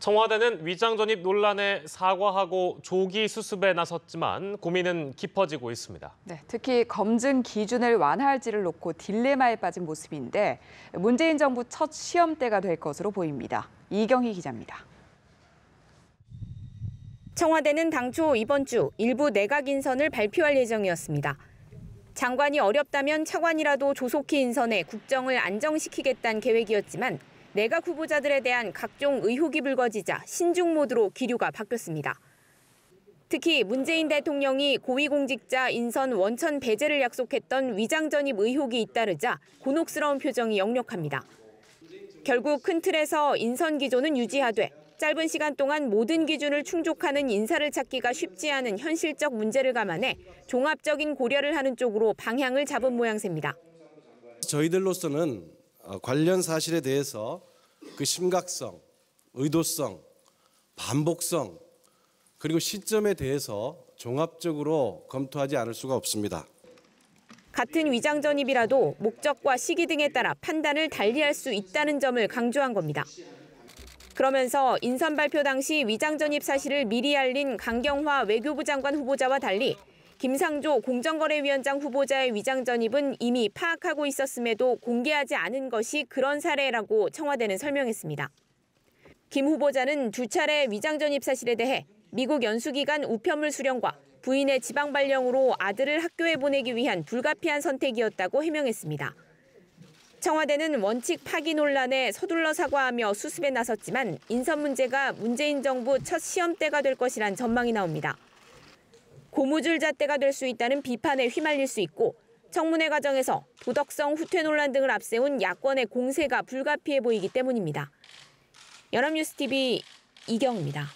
청와대는 위장 전입 논란에 사과하고 조기 수습에 나섰지만 고민은 깊어지고 있습니다. 네, 특히 검증 기준을 완화할지를 놓고 딜레마에 빠진 모습인데 문재인 정부 첫 시험대가 될 것으로 보입니다. 이경희 기자입니다. 청와대는 당초 이번 주 일부 내각 인선을 발표할 예정이었습니다. 장관이 어렵다면 차관이라도 조속히 인선해 국정을 안정시키겠다는 계획이었지만 내각 후보자들에 대한 각종 의혹이 불거지자 신중 모드로 기류가 바뀌었습니다. 특히 문재인 대통령이 고위공직자 인선 원천 배제를 약속했던 위장 전입 의혹이 잇따르자 곤혹스러운 표정이 역력합니다. 결국 큰 틀에서 인선 기조는 유지하되 짧은 시간 동안 모든 기준을 충족하는 인사를 찾기가 쉽지 않은 현실적 문제를 감안해 종합적인 고려를 하는 쪽으로 방향을 잡은 모양새입니다. 저희들로서는 관련 사실에 대해서 그 심각성, 의도성, 반복성, 그리고 시점에 대해서 종합적으로 검토하지 않을 수가 없습니다. 같은 위장 전입이라도 목적과 시기 등에 따라 판단을 달리할 수 있다는 점을 강조한 겁니다. 그러면서 인선 발표 당시 위장 전입 사실을 미리 알린 강경화 외교부 장관 후보자와 달리 김상조 공정거래위원장 후보자의 위장 전입은 이미 파악하고 있었음에도 공개하지 않은 것이 그런 사례라고 청와대는 설명했습니다. 김 후보자는 두 차례 위장 전입 사실에 대해 미국 연수기간 우편물 수령과 부인의 지방 발령으로 아들을 학교에 보내기 위한 불가피한 선택이었다고 해명했습니다. 청와대는 원칙 파기 논란에 서둘러 사과하며 수습에 나섰지만 인선 문제가 문재인 정부 첫 시험대가 될 것이란 전망이 나옵니다. 고무줄 잣대가 될 수 있다는 비판에 휘말릴 수 있고 청문회 과정에서 도덕성 후퇴 논란 등을 앞세운 야권의 공세가 불가피해 보이기 때문입니다. 연합뉴스TV 이경입니다.